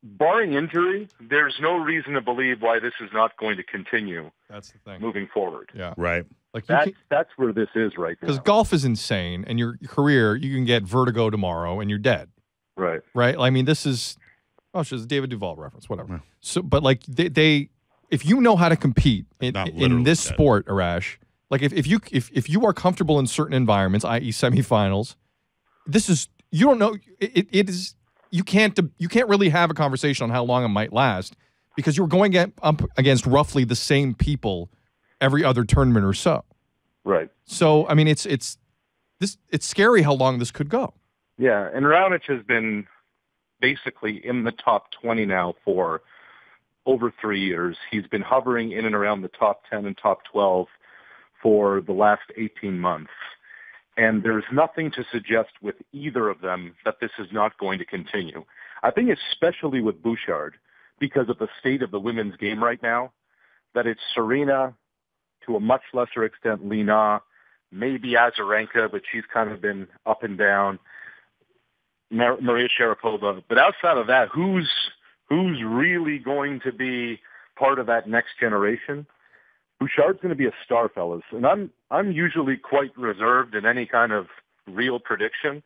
barring injury, there's no reason to believe why this is not going to continue. That's the thing. Moving forward. Yeah. Right. Like that's where this is right now. Because golf is insane, and your career, you can get vertigo tomorrow, and you're dead. Right. Right. I mean, this is it's just a David Duvall reference, whatever. Yeah. So, but like they, if you know how to compete in this sport, Arash, like if you are comfortable in certain environments, i.e., semifinals, this is you don't know it is you can't really have a conversation on how long it might last because you're going up against roughly the same people every other tournament or so. Right. So I mean, it's scary how long this could go. Yeah, and Raonic has been basically in the top 20 now for over 3 years. He's been hovering in and around the top 10 and top 12 for the last 18 months. And there's nothing to suggest with either of them that this is not going to continue. I think especially with Bouchard, because of the state of the women's game right now, that it's Serena, to a much lesser extent Lina, maybe Azarenka, but she's kind of been up and down, Maria Sharapova. But outside of that, who's really going to be part of that next generation? Bouchard's going to be a star, fellas. And I'm usually quite reserved in any kind of real prediction,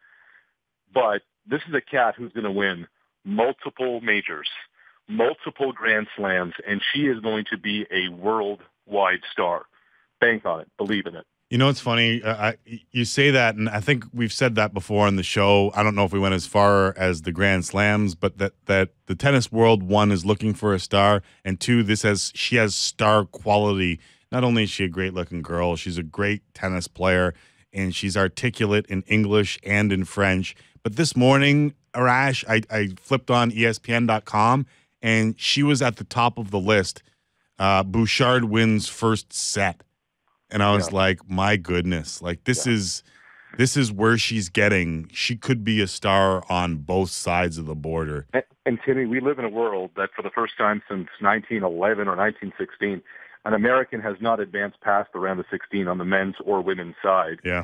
but this is a cat who's going to win multiple majors, multiple Grand Slams, and she is going to be a worldwide star. Bank on it. Believe in it. You know, it's funny. You say that, and I think we've said that before on the show. I don't know if we went as far as the Grand Slams, but that the tennis world, one, is looking for a star, and two, she has star quality. Not only is she a great-looking girl, she's a great tennis player, and she's articulate in English and in French. But this morning, Arash, I flipped on ESPN.com, and she was at the top of the list. Bouchard wins first set. And I was like, my goodness, like this is where she's getting. She could be a star on both sides of the border. And Timmy, we live in a world that for the first time since 1911 or 1916, an American has not advanced past the round of 16 on the men's or women's side. Yeah.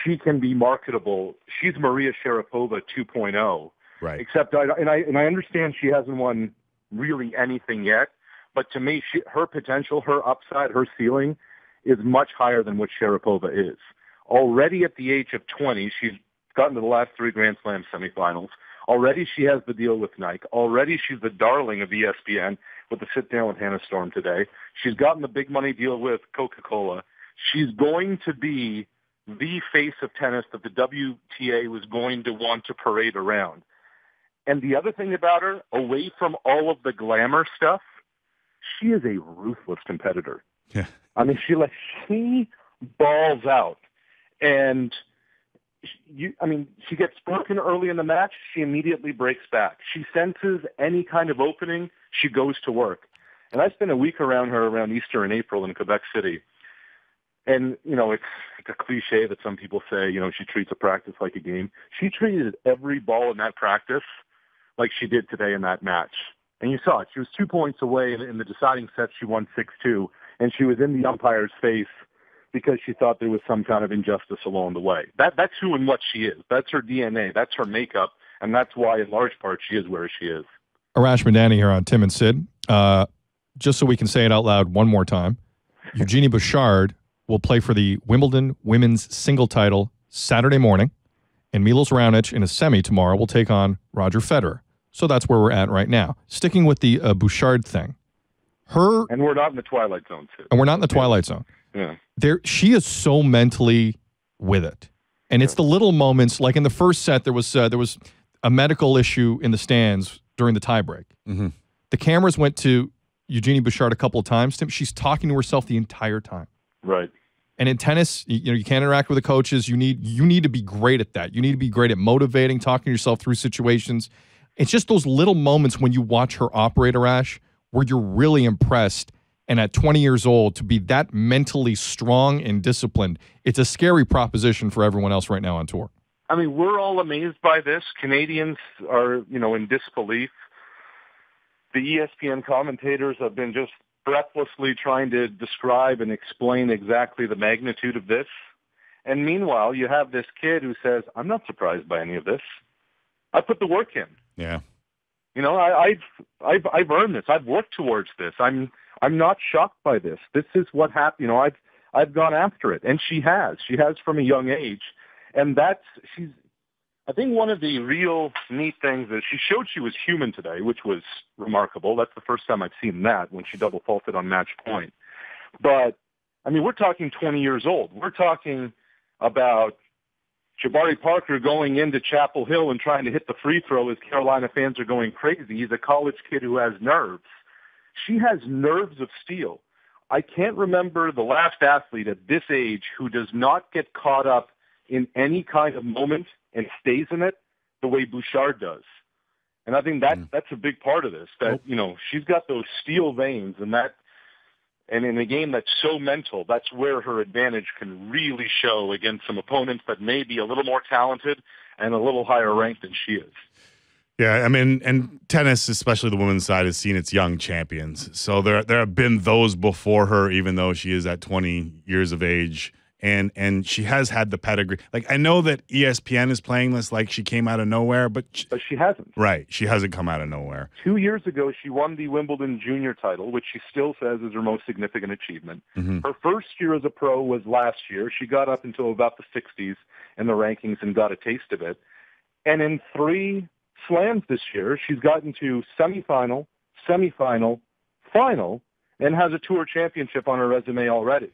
She can be marketable. She's Maria Sharapova 2.0. Right. Except, I understand she hasn't won really anything yet, but to me, her potential, her upside, her ceiling is much higher than what Sharapova is. Already at the age of 20, she's gotten to the last 3 Grand Slam semifinals. Already she has the deal with Nike. Already she's the darling of ESPN with the sit-down with Hannah Storm today. She's gotten the big money deal with Coca-Cola. She's going to be the face of tennis that the WTA was going to want to parade around. And the other thing about her, away from all of the glamour stuff, she is a ruthless competitor. Yeah. I mean, she balls out, and she gets broken early in the match. She immediately breaks back. She senses any kind of opening. She goes to work. And I spent a week around her around Easter in April in Quebec City. And, it's a cliche that some people say, she treats a practice like a game. She treated every ball in that practice like she did today in that match. And you saw it. She was 2 points away in the deciding set. She won 6-2. And she was in the umpire's face because she thought there was some kind of injustice along the way. That's who and what she is. That's her DNA. That's her makeup. And that's why, in large part, she is where she is. Arash Madani here on Tim and Sid. Just so we can say it out loud one more time, Eugenie Bouchard will play for the Wimbledon women's single title Saturday morning, and Milos Raonic in a semi tomorrow will take on Roger Federer. So that's where we're at right now. Sticking with the Bouchard thing. And we're not in the twilight zone, too. And we're not in the twilight zone. Yeah. She is so mentally with it. And it's the little moments, like in the first set, there was a medical issue in the stands during the tiebreak. Mm-hmm. The cameras went to Eugenie Bouchard a couple of times. She's talking to herself the entire time. Right. And in tennis, you can't interact with the coaches. You need to be great at that. You need to be great at motivating, talking yourself through situations. It's just those little moments when you watch her operate, Arash, where you're really impressed. And at 20 years old, to be that mentally strong and disciplined, it's a scary proposition for everyone else right now on tour. I mean, we're all amazed by this. Canadians are, in disbelief. The ESPN commentators have been just breathlessly trying to describe and explain exactly the magnitude of this. And meanwhile, you have this kid who says, I'm not surprised by any of this. I put the work in. Yeah. I've earned this. I've worked towards this. I'm not shocked by this. This is what happened. I've gone after it, and she has from a young age, and I think one of the real neat things is she showed she was human today, which was remarkable. That's the first time I've seen that, when she double faulted on match point. But I mean, we're talking 20 years old. We're talking about Jabari Parker going into Chapel Hill and trying to hit the free throw as Carolina fans are going crazy. He's a college kid who has nerves. She has nerves of steel. I can't remember the last athlete at this age who does not get caught up in any kind of moment and stays in it the way Bouchard does. And I think that's a big part of this, that, she's got those steel veins, and in a game that's so mental, that's where her advantage can really show against some opponents that may be a little more talented and a little higher ranked than she is. Yeah, I mean, and tennis, especially the women's side, has seen its young champions. So there have been those before her, even though she is at 20 years of age. And she has had the pedigree. Like, I know that ESPN is playing this like she came out of nowhere, but she hasn't. Right, she hasn't come out of nowhere. 2 years ago, she won the Wimbledon junior title, which she still says is her most significant achievement. Mm-hmm. Her first year as a pro was last year. She got up until about the 60s in the rankings and got a taste of it. And in 3 slams this year, she's gotten to semifinal, final, and has a tour championship on her resume already.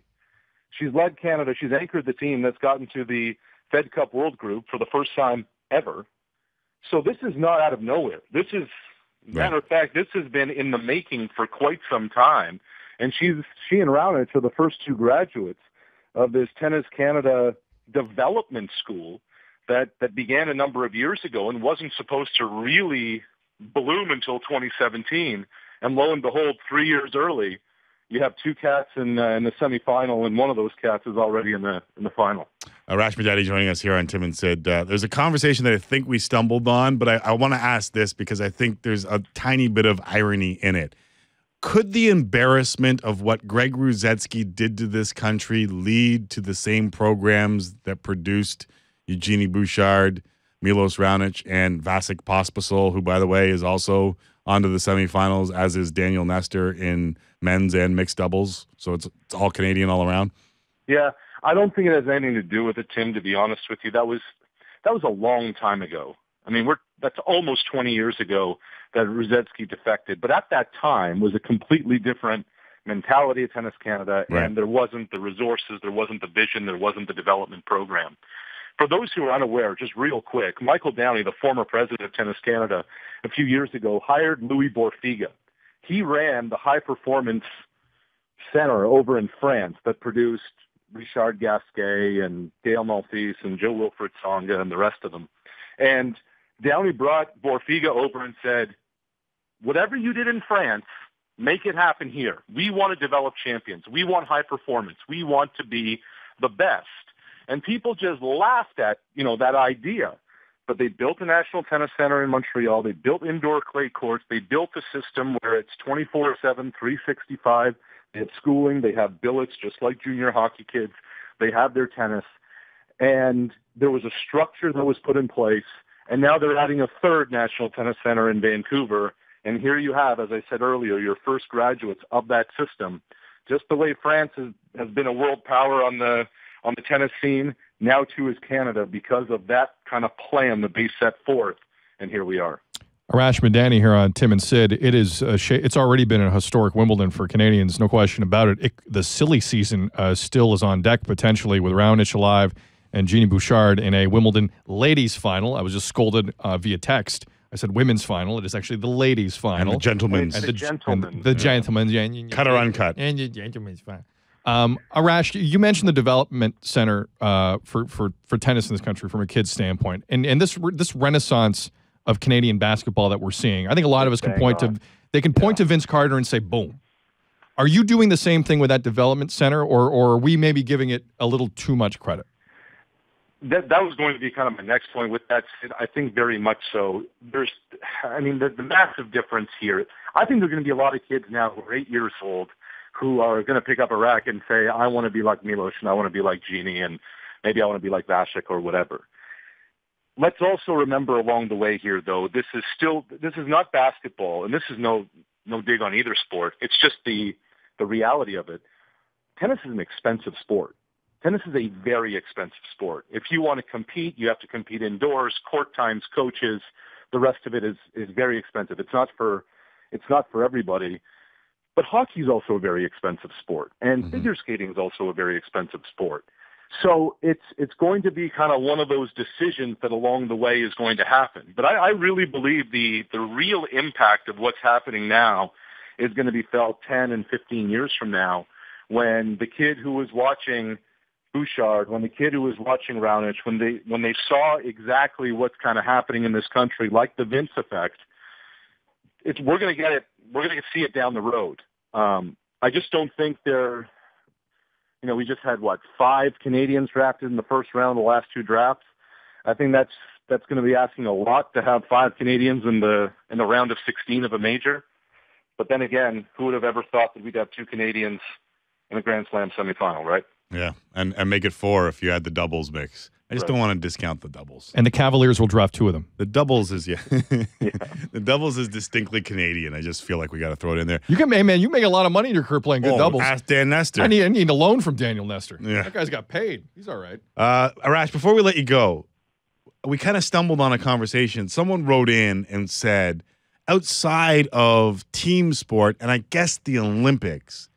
She's led Canada. She's anchored the team that's gotten to the Fed Cup World Group for the first time ever. So this is not out of nowhere. This is, matter of fact, this has been in the making for quite some time. And she and Raonic are the first 2 graduates of this Tennis Canada development school that began a number of years ago and wasn't supposed to really bloom until 2017. And lo and behold, 3 years early, you have 2 cats in the semifinal, and one of those cats is already in the final. Arash Madani joining us here on Tim and Sid. There's a conversation that I think we stumbled on, but I want to ask this because I think there's a tiny bit of irony in it. Could the embarrassment of what Greg Rusedski did to this country lead to the same programs that produced Eugenie Bouchard, Milos Raonic, and Vasek Pospisil, who, by the way, is also onto the semifinals, as is Daniel Nestor in men's and mixed doubles. So it's all Canadian all around. Yeah, I don't think it has anything to do with it, Tim, to be honest with you. That was a long time ago. I mean, that's almost 20 years ago that Rusedski defected. But at that time was a completely different mentality of Tennis Canada, right. And there wasn't the resources, there wasn't the vision, there wasn't the development program. For those who are unaware, just real quick, Michael Downey, the former president of Tennis Canada, a few years ago, hired Louis Borfiga. He ran the high-performance center over in France that produced Richard Gasquet and Gael Monfils and Jo-Wilfried Tsonga and the rest of them. And Downey brought Borfiga over and said, whatever you did in France, make it happen here. We want to develop champions. We want high performance. We want to be the best. And people just laughed at, that idea. But they built a National Tennis Center in Montreal. They built indoor clay courts. They built a system where it's 24/7, 365. They have schooling. They have billets, just like junior hockey kids. They have their tennis. And there was a structure that was put in place. And now they're adding a 3rd National Tennis Center in Vancouver. And here you have, as I said earlier, your first graduates of that system. Just the way France has been a world power on the tennis scene, now too is Canada, because of that kind of plan that they set forth, and here we are. Arash Madani here on Tim and Sid. It is it's already been a historic Wimbledon for Canadians, no question about it. The silly season still is on deck, potentially, with Raonic alive and Eugenie Bouchard in a Wimbledon ladies final. I was just scolded via text. I said women's final. It is actually the ladies final. And the gentlemen's. And the gentlemen's. The gentlemen's. Cut or uncut. And the gentlemen's final. Arash, you mentioned the development center for tennis in this country from a kid's standpoint, and this renaissance of Canadian basketball that we're seeing. I think a lot of us can point to Vince Carter and say, boom. Are you doing the same thing with that development center, or are we maybe giving it a little too much credit? That was going to be kind of my next point with that. I think very much so. The massive difference here. I think there are going to be a lot of kids now who are 8 years old who are going to pick up a racket and say, I want to be like Milos and I want to be like Genie and maybe I want to be like Vasek or whatever. let's also remember along the way here, though, this is not basketball, and this is no dig on either sport. It's just the reality of it. Tennis is an expensive sport. Tennis is a very expensive sport. If you want to compete, you have to compete indoors, court times, coaches. The rest of it is very expensive. It's not for everybody. But hockey is also a very expensive sport, and figure skating is also a very expensive sport. So it's going to be kind of one of those decisions that along the way is going to happen. But I really believe the real impact of what's happening now is going to be felt 10 and 15 years from now, when the kid who was watching Bouchard, when the kid who was watching Raonic, when they saw exactly what's kind of happening in this country, like the Vince effect, we're going to see it down the road. I just don't think they're. We just had 5 Canadians drafted in the first round of the last 2 drafts. I think that's going to be asking a lot to have 5 Canadians in the round of 16 of a major. But then again, who would have ever thought that we'd have 2 Canadians in a Grand Slam semifinal, right? Yeah, and make it 4 if you had the doubles mix. I just don't want to discount the doubles. And the Cavaliers will draft 2 of them. The doubles is the doubles is distinctly Canadian. I just feel like we got to throw it in there. You make a lot of money in your career playing good doubles. Ask Dan Nestor. I need a loan from Daniel Nestor. Yeah. That guy's got paid. He's all right. Arash, before we let you go, we kind of stumbled on a conversation. Someone wrote in and said, outside of team sport, and I guess the Olympics,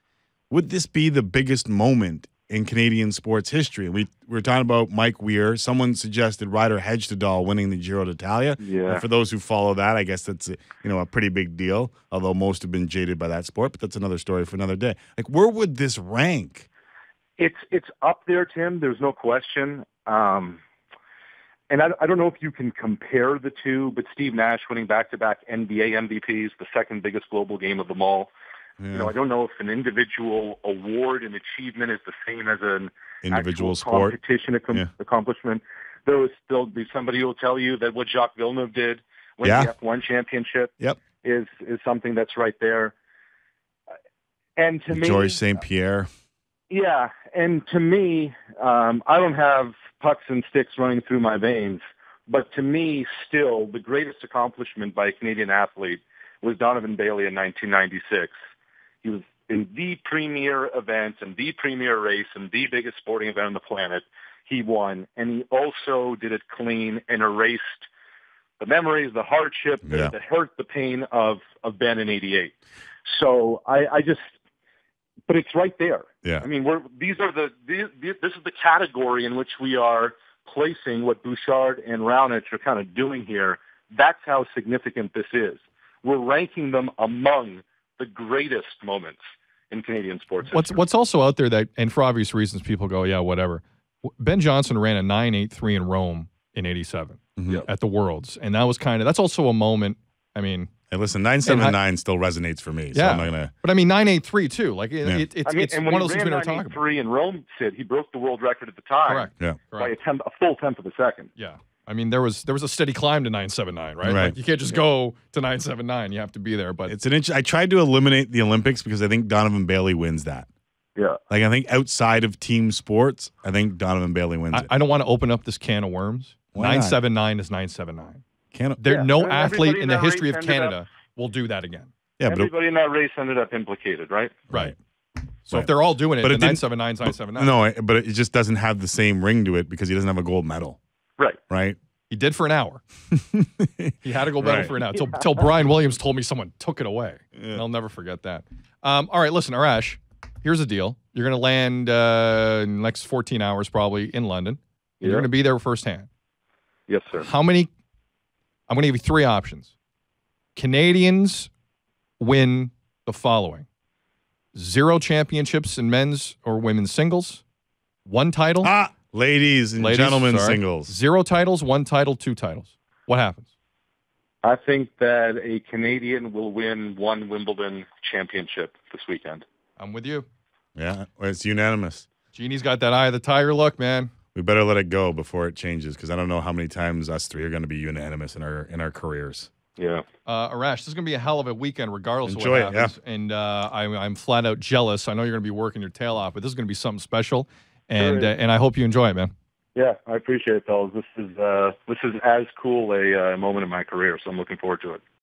would this be the biggest moment in Canadian sports history? We were talking about Mike Weir. Someone suggested Ryder Hegstadal winning the Giro d'Italia. Yeah. And for those who follow that, I guess that's a pretty big deal, although most have been jaded by that sport, but that's another story for another day. Like, where would this rank? It's up there, Tim. There's no question. And I don't know if you can compare the two, but Steve Nash winning back-to-back NBA MVPs, the second biggest global game of them all. Yeah. I don't know if an individual award and achievement is the same as an individual sport competition accomplishment. There'll be somebody who will tell you that what Jacques Villeneuve did when the F1 championship is something that's right there. And to me, Georges St. Pierre. Yeah, and to me, I don't have pucks and sticks running through my veins, but to me, still, the greatest accomplishment by a Canadian athlete was Donovan Bailey in 1996. He was in the premier event and the premier race and the biggest sporting event on the planet. He won, and he also did it clean and erased the memories, the hardship, the hurt, the pain of Ben in '88. So but it's right there. Yeah. I mean, this is the category in which we are placing what Bouchard and Raonic are kind of doing here. That's how significant this is. We're ranking them among the greatest moments in Canadian sports history. What's also out there that, and for obvious reasons, people go, yeah, whatever. Ben Johnson ran a 9.83 in Rome in '87 at the Worlds, and that's also a moment. I mean, hey, listen, 9.79 still resonates for me. So yeah, I'm not gonna. But I mean, 9.83 too. Like it's and one of when those he things we ran never talk about. 9.83 in Rome, Sid, he broke the world record at the time. Correct. Yeah. By a full tenth of a second. Yeah. I mean, there was a steady climb to 9.79, right? Right. Like, you can't just go to 9.79. You have to be there. But It's I tried to eliminate the Olympics because I think Donovan Bailey wins that. Yeah. Like, I think outside of team sports, I think Donovan Bailey wins it. I don't want to open up this can of worms. 9.79 is 9.79. No athlete in the history of Canada will do that again. Yeah, everybody in that race ended up implicated, right? Right. So if they're all doing it, but 9.79 is 9.79. No, but it just doesn't have the same ring to it because he doesn't have a gold medal. Right. He did for an hour. He had a gold medal for an hour. Till Brian Williams told me someone took it away. Yeah. And I'll never forget that. All right, listen, Arash, here's the deal. You're going to land in the next 14 hours probably in London. You're going to be there firsthand. Yes, sir. I'm going to give you 3 options. Canadians win the following: 0 championships in men's or women's singles, 1 title. Ladies and gentlemen, singles. 0 titles, 1 title, 2 titles. What happens? I think that a Canadian will win 1 Wimbledon championship this weekend. I'm with you. Yeah, it's unanimous. Genie's got that eye of the tiger look, man. We better let it go before it changes because I don't know how many times us 3 are going to be unanimous in our careers. Yeah. Arash, this is going to be a hell of a weekend regardless of what happens. Yeah. And I'm flat out jealous. I know you're going to be working your tail off, but this is going to be something special. And I hope you enjoy it, man. Yeah, I appreciate it, fellas. This is as cool a moment in my career, so I'm looking forward to it.